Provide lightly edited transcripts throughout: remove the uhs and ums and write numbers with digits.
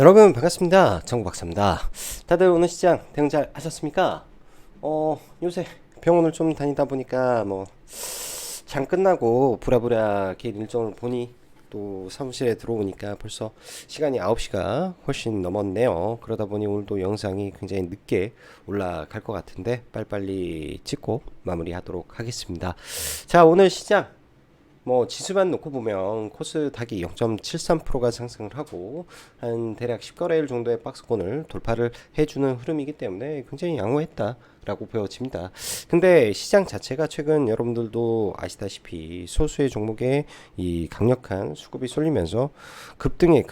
여러분 반갑습니다. 정박사입니다. 다들 오늘 시장 대응 잘 하셨습니까? 요새 병원을 좀 다니다 보니까 장 끝나고 부랴부랴 개인 일정을 보니 또 사무실에 들어오니까 벌써 시간이 9시가 훨씬 넘었네요. 그러다 보니 오늘도 영상이 굉장히 늦게 올라갈 것 같은데 빨리빨리 찍고 마무리하도록 하겠습니다. 자, 오늘 시장 지수만 놓고 보면 코스닥이 0.73%가 상승을 하고 한 대략 10거래일 정도의 박스권을 돌파를 해주는 흐름이기 때문에 굉장히 양호했다라고 보여집니다. 근데 시장 자체가 최근 여러분들도 아시다시피 소수의 종목에 이 강력한 수급이 쏠리면서 급등을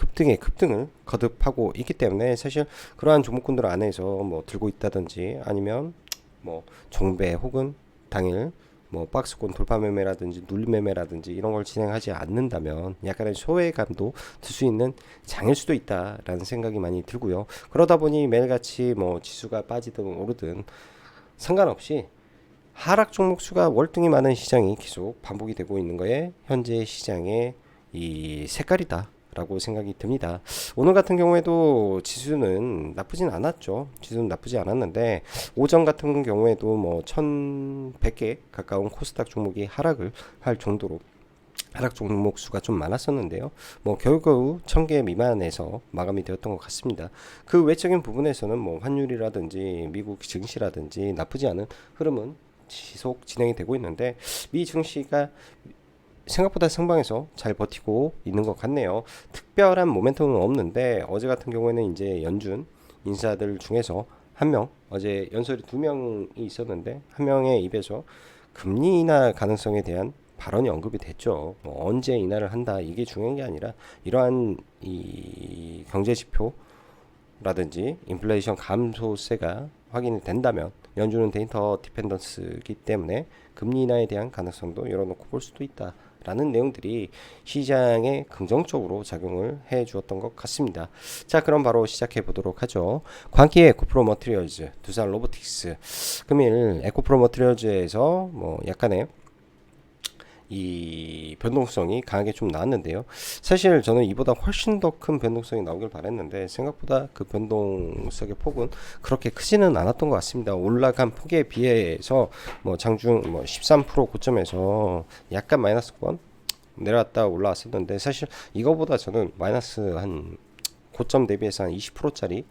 거듭하고 있기 때문에 사실 그러한 종목군들 안에서 들고 있다든지 아니면 종배 혹은 당일 박스권 돌파 매매라든지 눌림 매매라든지 이런 걸 진행하지 않는다면 약간의 소외감도 들 수 있는 장일 수도 있다라는 생각이 많이 들고요. 그러다 보니 매일같이 지수가 빠지든 오르든 상관없이 하락 종목 수가 월등히 많은 시장이 계속 반복이 되고 있는 거에 현재 시장의 이 색깔이다. 라고 생각이 듭니다. 오늘 같은 경우에도 지수는 나쁘진 않았죠. 지수는 나쁘지 않았는데 오전 같은 경우에도 1100개 가까운 코스닥 종목이 하락을 할 정도로 하락 종목 수가 좀 많았었는데요. 겨우겨우 1000개 미만에서 마감이 되었던 것 같습니다. 그 외적인 부분에서는 환율이라든지 미국 증시라든지 나쁘지 않은 흐름은 지속 진행이 되고 있는데 미 증시가 생각보다 상방에서 잘 버티고 있는 것 같네요. 특별한 모멘텀은 없는데 어제 같은 경우에는 이제 연준 인사들 중에서 한 명, 어제 연설이 두 명이 있었는데 한 명의 입에서 금리 인하 가능성에 대한 발언이 언급이 됐죠. 언제 인하를 한다 이게 중요한 게 아니라 이러한 이 경제 지표라든지 인플레이션 감소세가 확인이 된다면 연준은 데이터 디펜던스이기 때문에 금리 인하에 대한 가능성도 열어놓고 볼 수도 있다. 라는 내용들이 시장에 긍정적으로 작용을 해 주었던 것 같습니다. 자, 그럼 바로 시작해 보도록 하죠. 광기의 에코프로 머티리얼즈, 두산 로보틱스, 금일 에코프로 머티리얼즈에서 약간의 이 변동성이 강하게 좀 나왔는데요. 사실 저는 이보다 훨씬 더 큰 변동성이 나오길 바랬는데 생각보다 그 변동성의 폭은 그렇게 크지는 않았던 것 같습니다. 올라간 폭에 비해서 장중 13% 고점에서 약간 마이너스권 내려왔다 올라왔었는데 사실 이거보다 저는 마이너스 한 고점 대비해서 한 20%짜리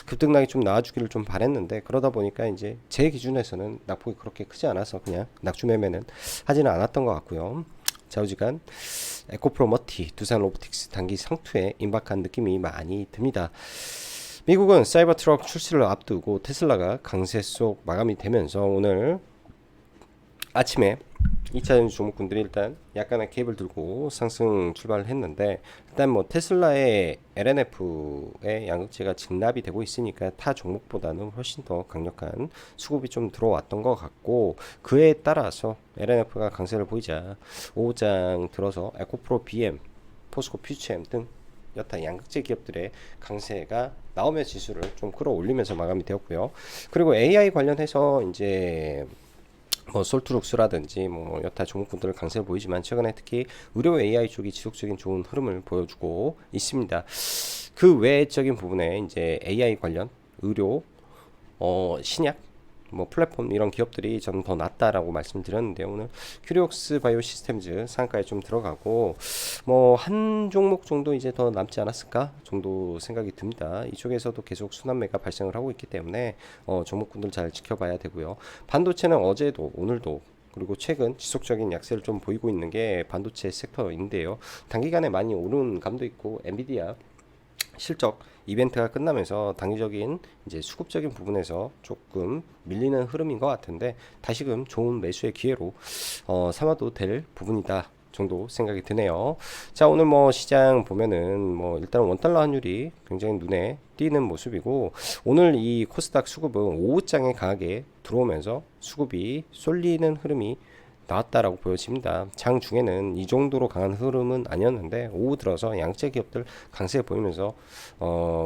급등락이 좀 나와주기를 좀 바랬는데 그러다 보니까 이제 제 기준에서는 낙폭이 그렇게 크지 않아서 그냥 낙주 매매는 하지는 않았던 것 같고요. 좌우지간 에코프로 머티, 두산 로보틱스 단기 상투에 임박한 느낌이 많이 듭니다. 미국은 사이버 트럭 출시를 앞두고 테슬라가 강세 속 마감이 되면서 오늘 아침에 2차 종목군들이 일단 약간의 갭을 들고 상승 출발을 했는데 일단 테슬라의 LNF의 양극재가 증납이 되고 있으니까 타 종목보다는 훨씬 더 강력한 수급이 좀 들어왔던 것 같고 그에 따라서 LNF가 강세를 보이자 오후장 들어서 에코프로 BM, 포스코 퓨처엠 등 여타 양극재 기업들의 강세가 나오며 지수를 좀 끌어올리면서 마감이 되었고요. 그리고 AI 관련해서 이제 솔트룩스라든지 여타 종목군들 강세를 보이지만 최근에 특히 의료 AI 쪽이 지속적인 좋은 흐름을 보여주고 있습니다. 그 외적인 부분에 이제 AI 관련 의료 신약 플랫폼 이런 기업들이 저는 더 낫다라고 말씀드렸는데 오늘 큐리옥스 바이오 시스템즈 상가에 좀 들어가고 한 종목 정도 이제 더 남지 않았을까 정도 생각이 듭니다. 이쪽에서도 계속 순환매가 발생을 하고 있기 때문에 종목군들 잘 지켜봐야 되고요. 반도체는 어제도 오늘도 그리고 최근 지속적인 약세를 좀 보이고 있는 게 반도체 섹터인데요. 단기간에 많이 오른 감도 있고 엔비디아 실적 이벤트가 끝나면서 단기적인 이제 수급적인 부분에서 조금 밀리는 흐름인 것 같은데 다시금 좋은 매수의 기회로 삼아도 될 부분이다 정도 생각이 드네요. 자, 오늘 시장 보면은 일단 원달러 환율이 굉장히 눈에 띄는 모습이고 오늘 이 코스닥 수급은 오후장에 강하게 들어오면서 수급이 쏠리는 흐름이 나왔다라고 보여집니다. 장 중에는 이 정도로 강한 흐름은 아니었는데 오후 들어서 양재 기업들 강세 보이면서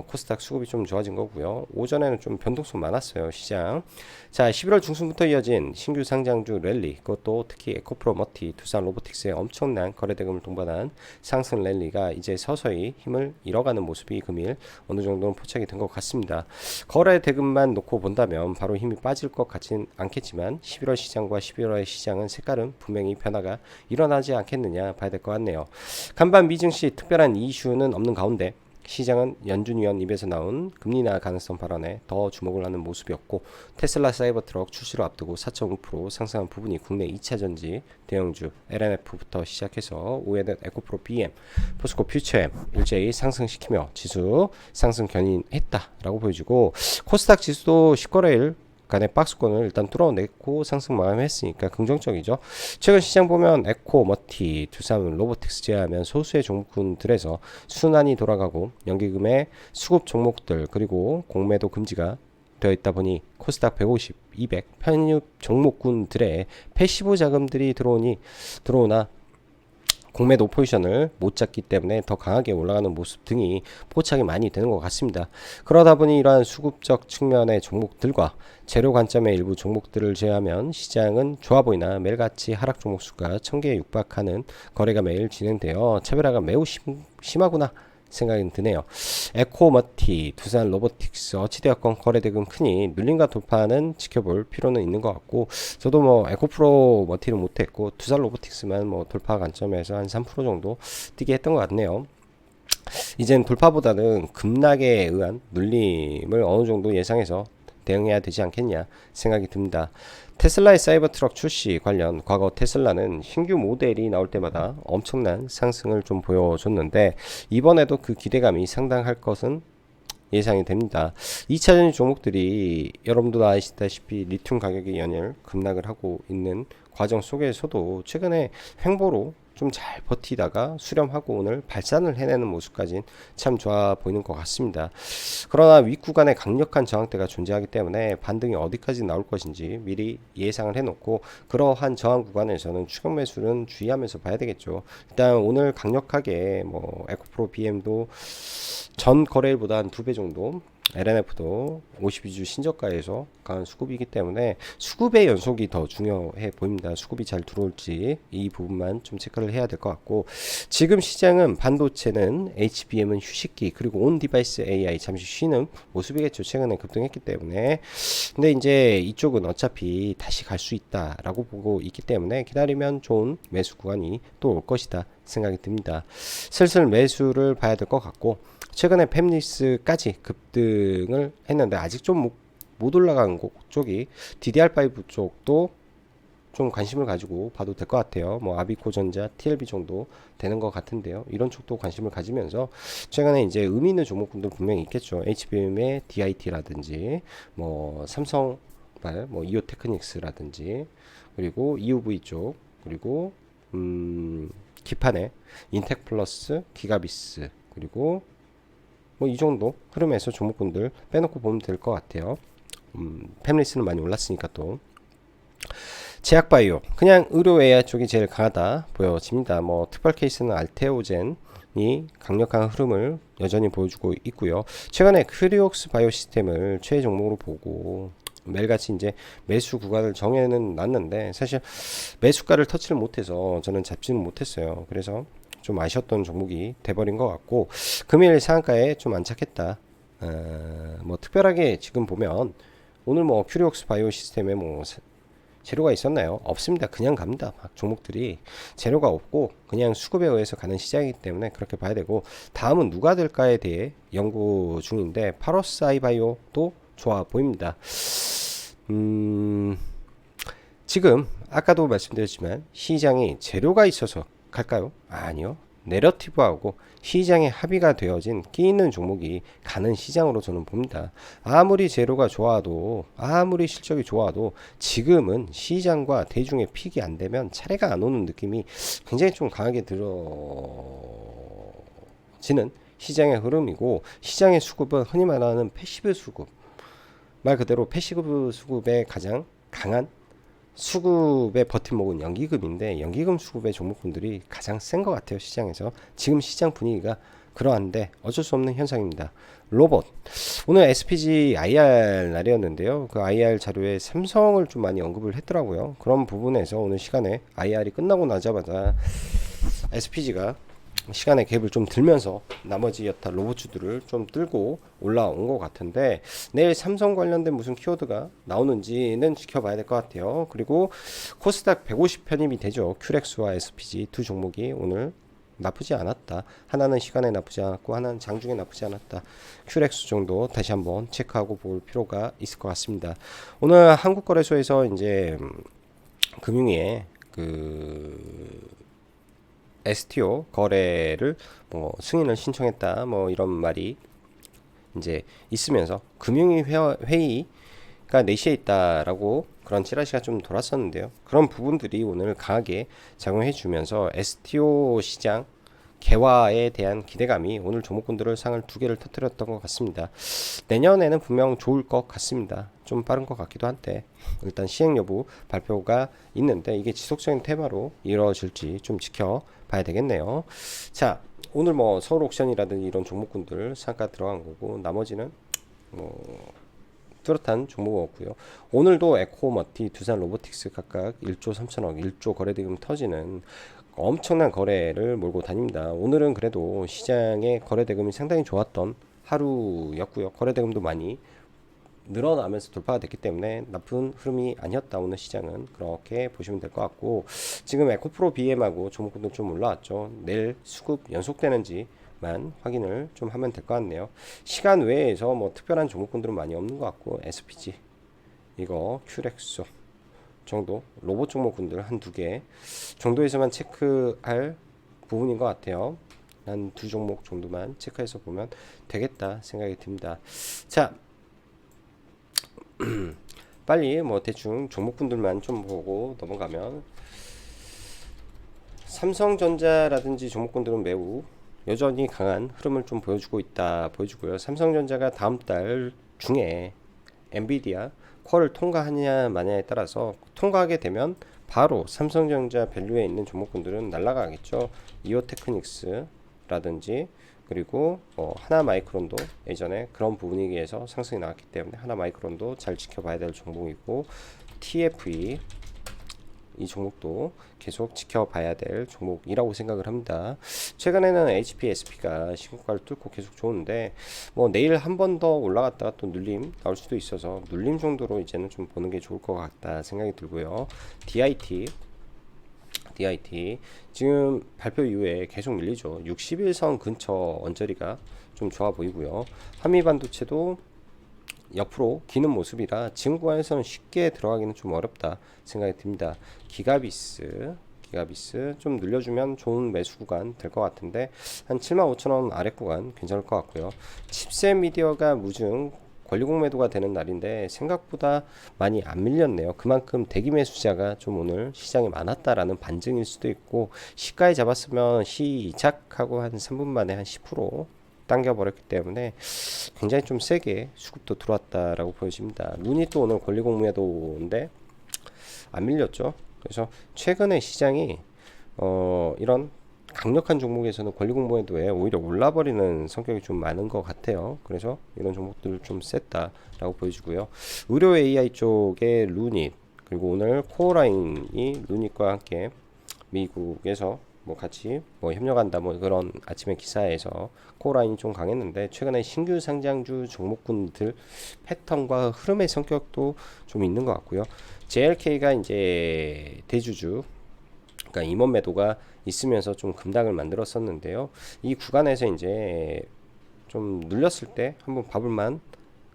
코스닥 수급이 좀 좋아진 거고요. 오전에는 좀 변동성 많았어요, 시장. 자, 11월 중순부터 이어진 신규 상장주 랠리, 그것도 특히 에코프로 머티, 두산 로보틱스의 엄청난 거래대금을 동반한 상승 랠리가 이제 서서히 힘을 잃어가는 모습이 금일 어느 정도는 포착이 된 것 같습니다. 거래대금만 놓고 본다면 바로 힘이 빠질 것 같진 않겠지만 11월 시장과 12월의 시장은 색깔은 분명히 변화가 일어나지 않겠느냐 봐야 될 것 같네요. 간밤 미증시 특별한 이슈는 없는 가운데 시장은 연준 위원 입에서 나온 금리 인하 가능성 발언에 더 주목을 하는 모습이었고, 테슬라 사이버트럭 출시를 앞두고 4.5% 상승한 부분이 국내 2차전지 대형주 LNF부터 시작해서 오해된 에코프로 BM, 포스코 퓨처엠 일제히 상승시키며 지수 상승 견인했다라고 보여지고, 코스닥 지수도 10거래일 간의 박스권을 일단 뚫어냈고 상승 마감했으니까 긍정적이죠. 최근 시장 보면 에코, 머티, 두산, 로보틱스 제외하면 소수의 종목군들에서 순환이 돌아가고 연기금의 수급 종목들 그리고 공매도 금지가 되어 있다 보니 코스닥 150, 200 편입 종목군들의 패시브 자금들이 들어오나 공매도 포지션을 못 잡기 때문에 더 강하게 올라가는 모습 등이 포착이 많이 되는 것 같습니다. 그러다 보니 이러한 수급적 측면의 종목들과 재료 관점의 일부 종목들을 제외하면 시장은 좋아 보이나 매일같이 하락 종목 수가 1000개에 육박하는 거래가 매일 진행되어 차별화가 매우 심하구나 생각이 드네요. 에코, 머티, 두산, 로보틱스 어찌되었건 거래대금 크니 눌림과 돌파는 지켜볼 필요는 있는 것 같고, 저도 뭐 에코프로 머티는 못했고 두산 로보틱스만 뭐 돌파 관점에서 한 3% 정도 뛰게 했던 것 같네요. 이젠 돌파보다는 급락에 의한 눌림을 어느 정도 예상해서 대응해야 되지 않겠냐 생각이 듭니다. 테슬라의 사이버트럭 출시 관련, 과거 테슬라는 신규 모델이 나올 때마다 엄청난 상승을 좀 보여줬는데 이번에도 그 기대감이 상당할 것은 예상이 됩니다. 2차전지 종목들이 여러분도 아시다시피 리튬 가격이 연일 급락을 하고 있는 과정 속에서도 최근에 횡보로 좀 잘 버티다가 수렴하고 오늘 발산을 해내는 모습까지 참 좋아 보이는 것 같습니다. 그러나 윗구간에 강력한 저항대가 존재하기 때문에 반등이 어디까지 나올 것인지 미리 예상을 해놓고, 그러한 저항 구간에서는 추격 매수는 주의하면서 봐야 되겠죠. 일단 오늘 강력하게 뭐 에코프로 BM도 전 거래일보다 한 2배 정도, LNF도 52주 신저가에서 강한 수급이기 때문에 수급의 연속이 더 중요해 보입니다. 수급이 잘 들어올지 이 부분만 좀 체크를 해야 될 것 같고, 지금 시장은 반도체는 HBM은 휴식기, 그리고 온 디바이스 AI 잠시 쉬는 모습이겠죠. 최근에 급등했기 때문에. 근데 이제 이쪽은 어차피 다시 갈 수 있다라고 보고 있기 때문에 기다리면 좋은 매수 구간이 또 올 것이다 생각이 듭니다. 슬슬 매수를 봐야 될 것 같고, 최근에 팹리스까지 급등을 했는데 아직 좀 못 올라간 쪽이 DDR5 쪽도 좀 관심을 가지고 봐도 될 것 같아요. 뭐 아비코전자, TLB 정도 되는 것 같은데요. 이런 쪽도 관심을 가지면서 최근에 이제 의미 있는 종목군도 분명히 있겠죠. HBM의 DIT라든지 뭐 삼성발, 뭐 이오테크닉스라든지, 그리고 EUV 쪽, 그리고 기판의 인텍플러스, 기가비스, 그리고 뭐 이 정도 흐름에서 종목군들 빼놓고 보면 될 것 같아요. 팹리스는 많이 올랐으니까. 또 제약바이오, 그냥 의료 AI 쪽이 제일 강하다 보여집니다. 뭐 특별 케이스는 알테오젠이 강력한 흐름을 여전히 보여주고 있고요. 최근에 크리옥스 바이오 시스템을 최애 종목으로 보고 매일같이 이제 매수 구간을 정해는 놨는데 사실 매수가를 터치를 못해서 저는 잡지는 못했어요. 그래서 좀 아쉬웠던 종목이 돼버린 것 같고, 금일 상한가에 좀 안착했다. 뭐 특별하게 지금 보면 오늘 뭐 큐리옥스 바이오 시스템에 뭐 재료가 있었나요? 없습니다. 그냥 갑니다. 막 종목들이 재료가 없고 그냥 수급에 의해서 가는 시장이기 때문에 그렇게 봐야 되고, 다음은 누가 될까에 대해 연구 중인데 파로스아이바이오도 좋아 보입니다. 지금 아까도 말씀드렸지만 시장이 재료가 있어서 갈까요? 아니요. 내러티브하고 시장에 합의가 되어진 끼 있는 종목이 가는 시장으로 저는 봅니다. 아무리 재료가 좋아도, 아무리 실적이 좋아도 지금은 시장과 대중의 픽이 안 되면 차례가 안 오는 느낌이 굉장히 좀 강하게 들어지는 시장의 흐름이고, 시장의 수급은 흔히 말하는 패시브 수급, 말 그대로 패시브 수급의 가장 강한 수급의 버팀목은 연기금인데 연기금 수급의 종목군들이 가장 센 것 같아요. 시장에서 지금 시장 분위기가 그러한데 어쩔 수 없는 현상입니다. 로봇 오늘 SPG IR 날이었는데요. 그 IR 자료에 삼성을 좀 많이 언급을 했더라고요. 그런 부분에서 오늘 시간에 IR이 끝나고 나자마자 SPG가 시간의 갭을 좀 들면서 나머지 여타 로봇주들을 좀 들고 올라온 것 같은데 내일 삼성 관련된 무슨 키워드가 나오는지는 지켜봐야 될 것 같아요. 그리고 코스닥 150 편입이 되죠. 큐렉스와 SPG 두 종목이 오늘 나쁘지 않았다. 하나는 시간에 나쁘지 않았고 하나는 장중에 나쁘지 않았다. 큐렉스 정도 다시 한번 체크하고 볼 필요가 있을 것 같습니다. 오늘 한국거래소에서 이제 금융위에 그 STO 거래를 뭐 승인을 신청했다 뭐 이런 말이 이제 있으면서 금융위 회의가 4시에 있다라고 그런 찌라시가 좀 돌았었는데요. 그런 부분들이 오늘 강하게 작용해 주면서 STO 시장 개화에 대한 기대감이 오늘 종목군들을 상을 2개를 터뜨렸던 것 같습니다. 내년에는 분명 좋을 것 같습니다. 좀 빠른 것 같기도 한데 일단 시행 여부 발표가 있는데 이게 지속적인 테마로 이루어질지 좀 지켜봐야 되겠네요. 자, 오늘 뭐 서울 옥션이라든지 이런 종목군들 상가 들어간 거고 나머지는 뭐 뚜렷한 종목은 없고요. 오늘도 에코머티, 두산 로보틱스 각각 1조 3천억, 1조 거래대금 터지는 엄청난 거래를 몰고 다닙니다. 오늘은 그래도 시장의 거래대금이 상당히 좋았던 하루였고요. 거래대금도 많이 늘어나면서 돌파가 됐기 때문에 나쁜 흐름이 아니었다. 오늘 시장은 그렇게 보시면 될 것 같고 지금 에코프로 BM하고 종목군들 좀 올라왔죠. 내일 수급 연속되는지만 확인을 좀 하면 될 것 같네요. 시간 외에서 뭐 특별한 종목군들은 많이 없는 것 같고 SPG 이거 큐렉소 정도 로봇 종목군들 한두 개 정도에서만 체크할 부분인 것 같아요. 한 두 종목 정도만 체크해서 보면 되겠다 생각이 듭니다. 자, 빨리 뭐 대충 종목군들만 좀 보고 넘어가면 삼성전자라든지 종목군들은 매우 여전히 강한 흐름을 좀 보여주고요. 삼성전자가 다음 달 중에 엔비디아 퀄을 통과하느냐 마냐에 따라서 통과하게 되면 바로 삼성전자 밸류에 있는 종목군들은 날아가겠죠. 이오테크닉스라든지 그리고 하나마이크론도 예전에 그런 분위기에서 상승이 나왔기 때문에 하나마이크론도 잘 지켜봐야 될 종목이고 TFE 이 종목도 계속 지켜봐야 될 종목이라고 생각을 합니다. 최근에는 HPSP가 신고가를 뚫고 계속 좋은데 뭐 내일 한 번 더 올라갔다가 또 눌림 나올 수도 있어서 눌림 정도로 이제는 좀 보는 게 좋을 것 같다 생각이 들고요. DIT 지금 발표 이후에 계속 밀리죠. 61선 근처 언저리가 좀 좋아 보이고요. 한미반도체도 옆으로 기는 모습이라 지금 구간에서는 쉽게 들어가기는 좀 어렵다 생각이 듭니다. 기가비스 좀 늘려주면 좋은 매수 구간 될 것 같은데 한 75,000원 아래 구간 괜찮을 것 같고요. 칩셋 미디어가 무증 권리공 매도가 되는 날인데 생각보다 많이 안 밀렸네요. 그만큼 대기 매수자가 좀 오늘 시장에 많았다라는 반증일 수도 있고 시가에 잡았으면 시작하고 한 3분 만에 한 10% 당겨버렸기 때문에 굉장히 좀 세게 수급도 들어왔다라고 보여집니다. 눈이 또 오늘 권리공 매도인데 안 밀렸죠. 그래서 최근에 시장이 이런 강력한 종목에서는 권리공모에도에 오히려 올라버리는 성격이 좀 많은 것 같아요. 그래서 이런 종목들 좀 셌다라고 보여지고요. 의료 AI 쪽에 루닛 그리고 오늘 코어라인이 루닛과 함께 미국에서 뭐 같이 뭐 협력한다 뭐 그런 아침에 기사에서 코어라인이 좀 강했는데 최근에 신규 상장주 종목군들 패턴과 흐름의 성격도 좀 있는 것 같고요. JLK가 이제 대주주 그러니까 임원 매도가 있으면서 좀 급락을 만들었었는데요. 이 구간에서 이제 좀 눌렸을 때 한번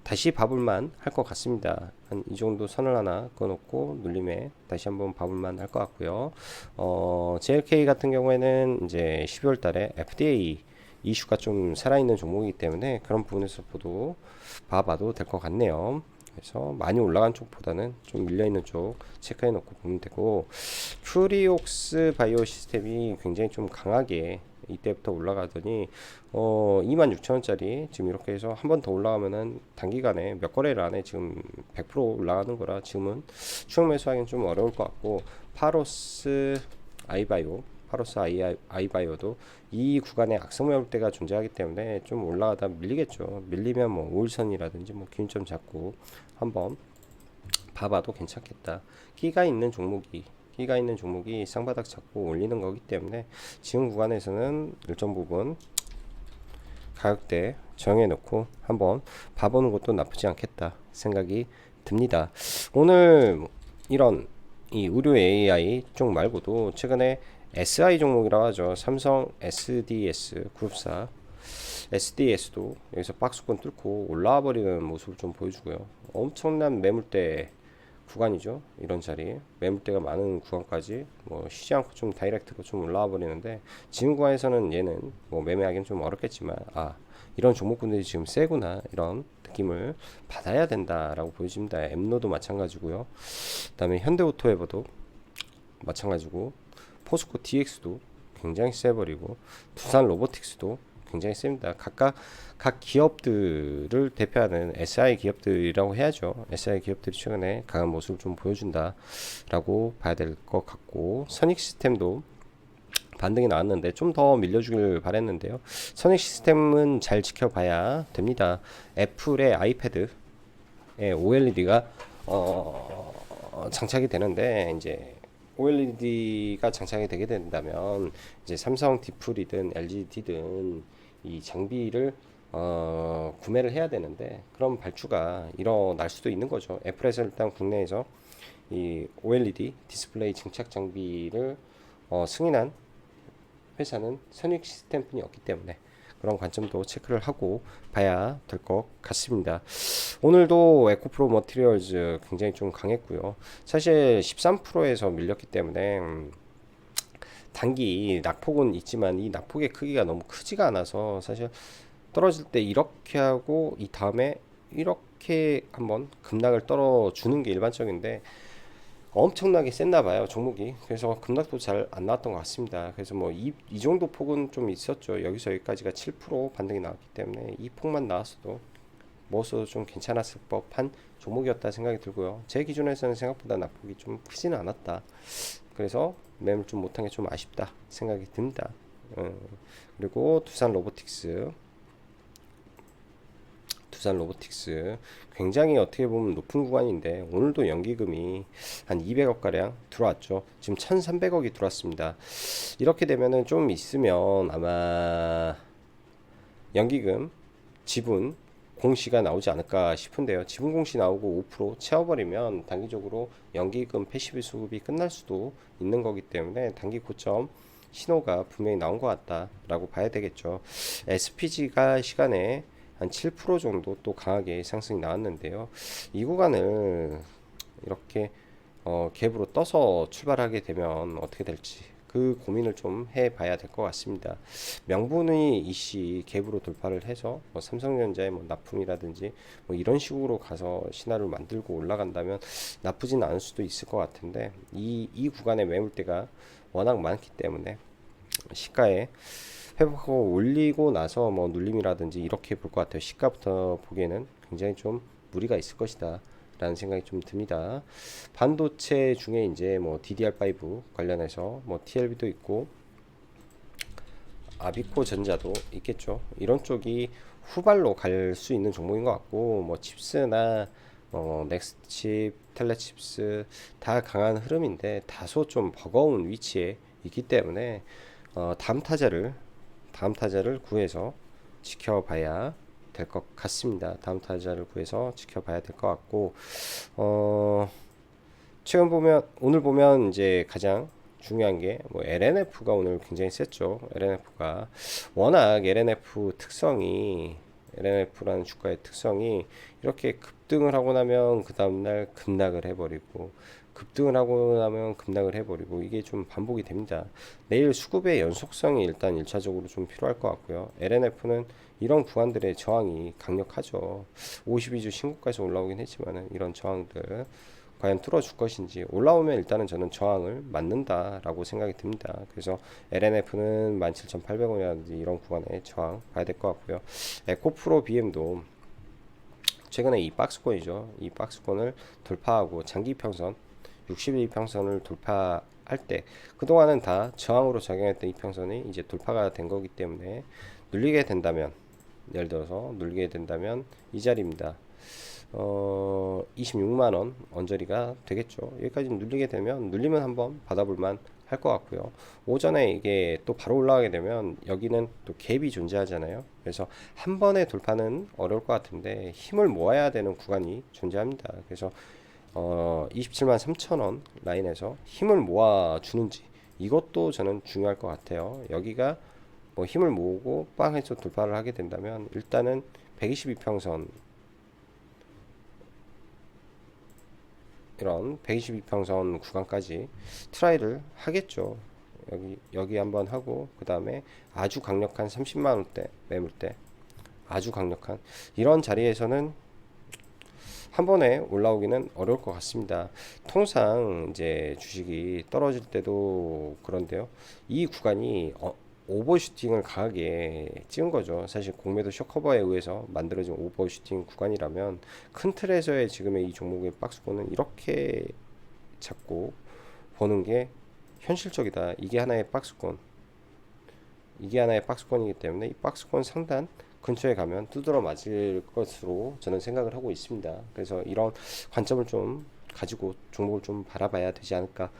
다시 봐볼만 할 것 같습니다. 한 이 정도 선을 하나 그어놓고 눌림에 다시 한번 봐볼만 할 것 같고요. JLK 같은 경우에는 이제 12월 달에 FDA 이슈가 좀 살아있는 종목이기 때문에 그런 부분에서 봐봐도 될 것 같네요. 그래서 많이 올라간 쪽보다는 좀 밀려있는 쪽 체크해 놓고 보면 되고 큐리옥스 바이오 시스템이 굉장히 좀 강하게 이때부터 올라가더니 26,000원짜리 지금 이렇게 해서 한 번 더 올라가면은 단기간에 몇 거래일 안에 지금 100% 올라가는 거라 지금은 추격 매수하기는 좀 어려울 것 같고, 파로스 아이바이오도 이 구간에 악성 매물대가 존재하기 때문에 좀 올라가다 밀리겠죠. 밀리면 뭐 5일선이라든지 뭐 기준점 잡고 한번 봐봐도 괜찮겠다. 끼가 있는 종목이 쌍바닥 잡고 올리는 거기 때문에 지금 구간에서는 일정 부분 가격대 정해놓고 한번 봐보는 것도 나쁘지 않겠다 생각이 듭니다. 오늘 이런 이 의료 AI 쪽 말고도 최근에 SI 종목이라고 하죠. 삼성 SDS 그룹사 SDS도 여기서 박스권 뚫고 올라와 버리는 모습을 좀 보여주고요. 엄청난 매물대 구간이죠. 이런 자리 매물대가 많은 구간까지 뭐 쉬지 않고 좀 다이렉트로 좀 올라와 버리는데, 지금 구간에서는 얘는 뭐 매매하기는 좀 어렵겠지만 이런 종목군들이 지금 세구나 이런 느낌을 받아야 된다라고 보여집니다. 엠노도 마찬가지고요. 그다음에 현대오토에버도 마찬가지고, 포스코 DX도 굉장히 세버리고, 두산 로보틱스도 굉장히 셉니다. 각각 각 기업들을 대표하는 SI 기업들이라고 해야죠. SI 기업들이 최근에 강한 모습을 좀 보여준다라고 봐야 될 것 같고, 선익 시스템도 반등이 나왔는데 좀 더 밀려주길 바랬는데요. 선익 시스템은 잘 지켜봐야 됩니다. 애플의 아이패드에 OLED가 장착이 되는데, 이제 OLED가 장착이 되게 된다면 이제 삼성 디플이든 LGD든 이 장비를 구매를 해야 되는데, 그런 발주가 일어날 수도 있는 거죠. 애플에서 일단 국내에서 이 OLED 디스플레이 장착 장비를 승인한 회사는 선익 시스템뿐이 없기 때문에 그런 관점도 체크를 하고 봐야 될 것 같습니다. 오늘도 에코프로 머티리얼즈 굉장히 좀 강했고요. 사실 13%에서 밀렸기 때문에 단기 낙폭은 있지만 이 낙폭의 크기가 너무 크지가 않아서 사실 떨어질 때 이렇게 하고 이 다음에 이렇게 한번 급락을 떨어주는 게 일반적인데, 엄청나게 셌나 봐요 종목이. 그래서 급락도 잘 안 나왔던 것 같습니다. 그래서 뭐 이 정도 폭은 좀 있었죠. 여기서 여기까지가 7% 반등이 나왔기 때문에 이 폭만 나왔어도 먹었어도 좀 괜찮았을 법한 종목이었다 생각이 들고요. 제 기준에서는 생각보다 낙폭이 좀 크지는 않았다. 그래서 매물 좀 못한 게 좀 아쉽다 생각이 듭니다. 그리고 두산 로보틱스 굉장히 어떻게 보면 높은 구간인데, 오늘도 연기금이 한 200억 가량 들어왔죠. 지금 1,300억이 들어왔습니다. 이렇게 되면은 좀 있으면 아마 연기금 지분 공시가 나오지 않을까 싶은데요. 지분 공시 나오고 5% 채워버리면 단기적으로 연기금 패시브 수급이 끝날 수도 있는 거기 때문에 단기 고점 신호가 분명히 나온 것 같다라고 봐야 되겠죠. SPG가 시간에 한 7% 정도 또 강하게 상승이 나왔는데요. 이 구간을 이렇게 갭으로 떠서 출발하게 되면 어떻게 될지 그 고민을 좀 해봐야 될 것 같습니다. 명분의 이씨 갭으로 돌파를 해서 뭐 삼성전자의 뭐 납품이라든지 뭐 이런 식으로 가서 신화를 만들고 올라간다면 나쁘진 않을 수도 있을 것 같은데, 이 구간의 매물대가 워낙 많기 때문에 시가에 회복하고 올리고 나서 뭐 눌림이라든지 이렇게 볼 것 같아요. 시가부터 보기에는 굉장히 좀 무리가 있을 것이다 라는 생각이 좀 듭니다. 반도체 중에 이제 뭐 DDR5 관련해서 뭐 TLB도 있고 아비코 전자도 있겠죠. 이런 쪽이 후발로 갈 수 있는 종목인 것 같고, 뭐 칩스나 넥스트칩, 텔레칩스 다 강한 흐름인데 다소 좀 버거운 위치에 있기 때문에 다음 타자를 구해서 지켜봐야 될 것 같습니다. 다음 타자를 구해서 지켜봐야 될 것 같고, 오늘 보면 이제 가장 중요한 게 뭐 LNF가 오늘 굉장히 셌죠. LNF가 워낙 LNF라는 주가의 특성이 이렇게 급등을 하고 나면 그 다음날 급락을 해버리고, 급등을 하고 나면 급락을 해버리고, 이게 좀 반복이 됩니다. 내일 수급의 연속성이 일단 1차적으로 좀 필요할 것 같고요. LNF는 이런 구간들의 저항이 강력하죠. 52주 신고가에서 올라오긴 했지만은 이런 저항들 과연 뚫어줄 것인지 올라오면 일단은 저는 저항을 맞는다라고 생각이 듭니다. 그래서 LNF는 17,800원이라든지 이런 구간에 저항 봐야 될 것 같고요. 에코프로 BM도 최근에 이 박스권이죠. 이 박스권을 돌파하고 장기 평선 60일 이평선을 돌파할 때 그동안은 다 저항으로 작용했던 이평선이 이제 돌파가 된 거기 때문에 눌리게 된다면 예를 들어서 눌리게 된다면 이 자리입니다. 26만원 언저리가 되겠죠. 여기까지 눌리게 되면 눌리면 한번 받아볼만 할 것 같고요. 오전에 이게 또 바로 올라가게 되면 여기는 또 갭이 존재하잖아요. 그래서 한 번의 돌파는 어려울 것 같은데 힘을 모아야 되는 구간이 존재합니다. 그래서 27만 3천원 라인에서 힘을 모아 주는지 이것도 저는 중요할 것 같아요. 여기가 뭐 힘을 모으고 빵해서 돌파를 하게 된다면 일단은 122평선 이런 122평선 구간까지 트라이를 하겠죠. 여기 한번 하고 그 다음에 아주 강력한 30만원대 매물대 아주 강력한 이런 자리에서는 한 번에 올라오기는 어려울 것 같습니다. 통상 이제 주식이 떨어질 때도 그런데요. 이 구간이 오버슈팅을 강하게 찍은 거죠. 사실 공매도 쇼커버에 의해서 만들어진 오버슈팅 구간이라면 큰 틀에서의 지금의 이 종목의 박스권은 이렇게 잡고 보는 게 현실적이다. 이게 하나의 박스권이기 때문에 이 박스권 상단 근처에 가면 두드러 맞을 것으로 저는 생각을 하고 있습니다. 그래서 이런 관점을 좀 가지고 종목을 좀 바라봐야 되지 않을까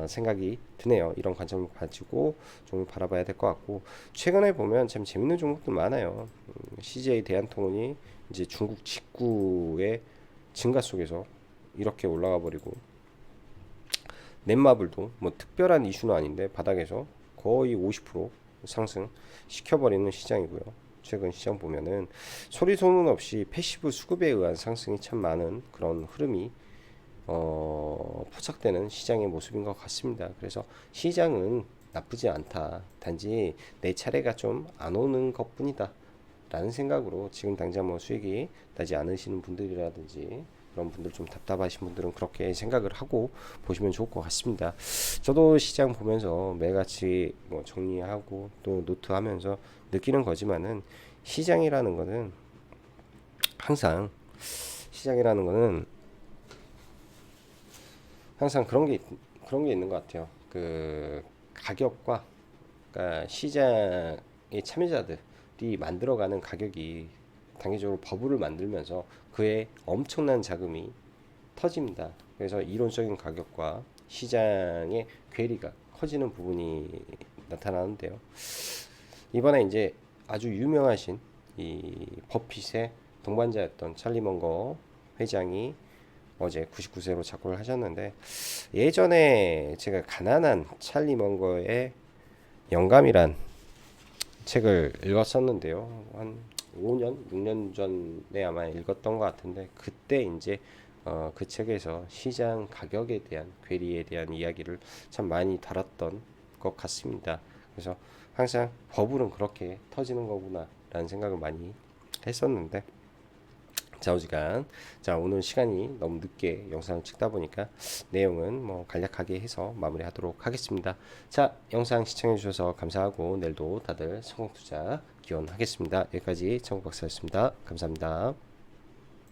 생각이 드네요. 이런 관점을 가지고 좀 바라봐야 될 것 같고 최근에 보면 참 재밌는 종목들 많아요. CJ 대한통운이 이제 중국 직구의 증가 속에서 이렇게 올라가 버리고 넷마블도 뭐 특별한 이슈는 아닌데 바닥에서 거의 50% 상승 시켜버리는 시장이고요. 최근 시장 보면은 소리 소문 없이 패시브 수급에 의한 상승이 참 많은 그런 흐름이 포착되는 시장의 모습인 것 같습니다. 그래서 시장은 나쁘지 않다. 단지 내 차례가 좀 안 오는 것뿐이다. 라는 생각으로 지금 당장 뭐 수익이 나지 않으시는 분들이라든지 그런 분들 좀 답답하신 분들은 그렇게 생각을 하고 보시면 좋을 것 같습니다. 저도 시장 보면서 매일같이 뭐 정리하고 또 노트하면서 느끼는 거지만은 시장이라는 거는 항상 그런 게 있는 것 같아요. 그 가격과 그러니까 시장의 참여자들이 만들어가는 가격이 단기적으로 버블을 만들면서 그에 엄청난 자금이 터집니다. 그래서 이론적인 가격과 시장의 괴리가 커지는 부분이 나타나는데요. 이번에 이제 아주 유명하신 이 버핏의 동반자였던 찰리 먼거 회장이 어제 99세로 작고를 하셨는데 예전에 제가 가난한 찰리 먼거의 영감이란 책을 읽었었는데요. 한 5년, 6년 전에 아마 읽었던 것 같은데 그때 이제 그 책에서 시장 가격에 대한 괴리에 대한 이야기를 참 많이 다뤘던 것 같습니다. 그래서 항상 버블은 그렇게 터지는 거구나 라는 생각을 많이 했었는데 좌우지간 자 오늘 시간이 너무 늦게 영상을 찍다 보니까 내용은 뭐 간략하게 해서 마무리하도록 하겠습니다. 자 영상 시청해 주셔서 감사하고 내일도 다들 성공 투자 기원하겠습니다. 여기까지 정박사였습니다. 감사합니다.